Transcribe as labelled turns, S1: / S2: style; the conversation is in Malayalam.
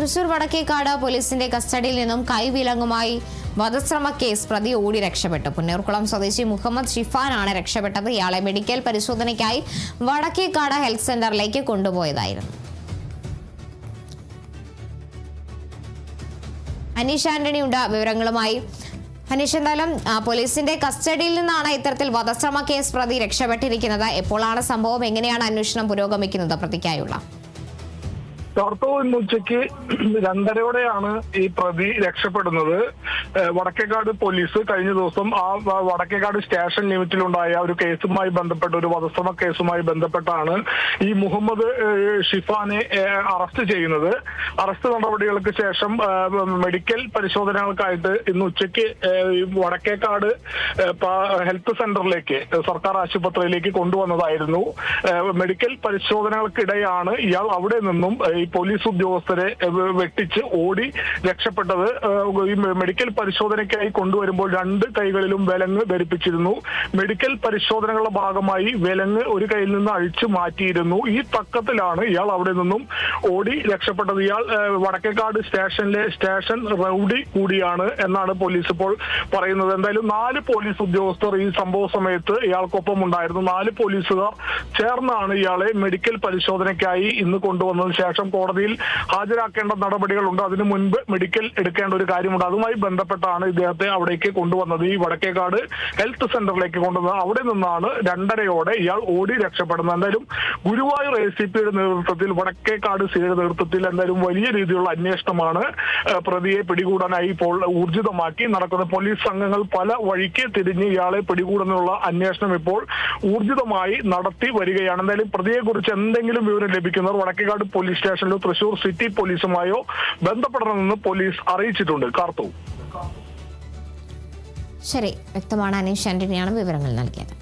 S1: തൃശൂർ വടക്കേക്കാട് പോലീസിന്റെ കസ്റ്റഡിയിൽ നിന്നും കൈവിലങ്ങുമായി വധശ്രമ കേസ് പ്രതി ഓടി രക്ഷപ്പെട്ടു. പുന്നൂർകുളം സ്വദേശി മുഹമ്മദ് ഷിഫാനാണ് രക്ഷപ്പെട്ടത്. ഇയാളെ മെഡിക്കൽ പരിശോധനയ്ക്കായി വടക്കേക്കാട് ഹെൽത്ത് സെന്ററിലേക്ക് കൊണ്ടുപോയതായിരുന്നു. അനീഷ് ആന്റണി ഉണ്ട് വിവരങ്ങളുമായി. അനീഷ്, എന്തായാലും പോലീസിന്റെ കസ്റ്റഡിയിൽ നിന്നാണ് ഇത്തരത്തിൽ വധശ്രമ കേസ് പ്രതി രക്ഷപ്പെട്ടിരിക്കുന്നത്. എപ്പോഴാണ് സംഭവം? എങ്ങനെയാണ് അന്വേഷണം പുരോഗമിക്കുന്നത് പ്രതിക്കായുള്ള?
S2: ഇന്ന് ഉച്ചയ്ക്ക് 2:30യോടെയാണ് ഈ പ്രതി രക്ഷപ്പെടുന്നത്. വടക്കേക്കാട് പോലീസ് കഴിഞ്ഞ ദിവസം ആ വടക്കേക്കാട് സ്റ്റേഷൻ ലിമിറ്റിലുണ്ടായ ഒരു കേസുമായി ബന്ധപ്പെട്ട ഒരു വധശ്രമ കേസുമായി ബന്ധപ്പെട്ടാണ് ഈ മുഹമ്മദ് ഷിഫാനെ അറസ്റ്റ് ചെയ്യുന്നത്. അറസ്റ്റ് നടപടികൾക്ക് ശേഷം മെഡിക്കൽ പരിശോധനകൾക്കായിട്ട് ഇന്ന് ഉച്ചയ്ക്ക് വടക്കേക്കാട് ഹെൽത്ത് സെന്ററിലേക്ക്, സർക്കാർ ആശുപത്രിയിലേക്ക് കൊണ്ടുവന്നതായിരുന്നു. മെഡിക്കൽ പരിശോധനകൾക്കിടെയാണ് ഇയാൾ അവിടെ നിന്നും ഈ പോലീസ് ഉദ്യോഗസ്ഥരെ വെട്ടിച്ച് ഓടി രക്ഷപ്പെട്ടത്. ഈ മെഡിക്കൽ പരിശോധനയ്ക്കായി കൊണ്ടുവരുമ്പോൾ 2 കൈകളിലും വിലങ്ങ് ധരിപ്പിച്ചിരുന്നു. മെഡിക്കൽ പരിശോധനകളുടെ ഭാഗമായി വിലങ്ങ് ഒരു കൈയിൽ നിന്ന് അഴിച്ചു മാറ്റിയിരുന്നു. ഈ തക്കത്തിലാണ് ഇയാൾ അവിടെ നിന്നും ഓടി രക്ഷപ്പെട്ടത്. ഇയാൾ വടക്കേക്കാട് സ്റ്റേഷൻ റൌഡി കൂടിയാണ് എന്നാണ് പോലീസ് ഇപ്പോൾ പറയുന്നത്. എന്തായാലും 4 പോലീസ് ഉദ്യോഗസ്ഥർ ഈ സംഭവ സമയത്ത് ഇയാൾക്കൊപ്പം ഉണ്ടായിരുന്നു. 4 പോലീസുകാർ ചേർന്നാണ് ഇയാളെ മെഡിക്കൽ പരിശോധനയ്ക്കായി ഇന്ന് കൊണ്ടുവന്നതിന് ശേഷം കോടതിയിൽ ഹാജരാക്കേണ്ട നടപടികളുണ്ട്. അതിനു മുൻപ് മെഡിക്കൽ എടുക്കേണ്ട ഒരു കാര്യമുണ്ട്. അതുമായി ബന്ധപ്പെട്ടാണ് ഇദ്ദേഹത്തെ അവിടേക്ക് കൊണ്ടുവന്നത്. ഈ വടക്കേക്കാട് ഹെൽത്ത് സെന്ററിലേക്ക് കൊണ്ടുവന്നത്. അവിടെ നിന്നാണ് 2:30യോടെ ഇയാൾ ഓടി രക്ഷപ്പെടുന്നത്. എന്തായാലും ഗുരുവായൂർ ACPയുടെ നേതൃത്വത്തിൽ, വടക്കേക്കാട് സിയുടെ നേതൃത്വത്തിൽ എന്തായാലും വലിയ രീതിയിലുള്ള അന്വേഷണമാണ് പ്രതിയെ പിടികൂടാനായി ഇപ്പോൾ ഊർജിതമാക്കി നടക്കുന്നത്. പോലീസ് സംഘങ്ങൾ പല വഴിക്ക് തിരിഞ്ഞ് ഇയാളെ പിടികൂടുന്നുള്ള അന്വേഷണം ഇപ്പോൾ ഊർജിതമായി നടത്തി വരികയാണ്. എന്തായാലും പ്രതിയെ കുറിച്ച് എന്തെങ്കിലും വിവരം ലഭിക്കുന്നവർ വടക്കേക്കാട് പോലീസ് സ്റ്റേഷനിലോ തൃശൂർ സിറ്റി പോലീസുമായോ ബന്ധപ്പെടണമെന്ന് പോലീസ് അറിയിച്ചിട്ടുണ്ട്. കാർത്തു.
S1: ശരി, വ്യക്തമാണ്. അനീഷ് ആന്റണിയാണ് വിവരങ്ങൾ നൽകിയത്.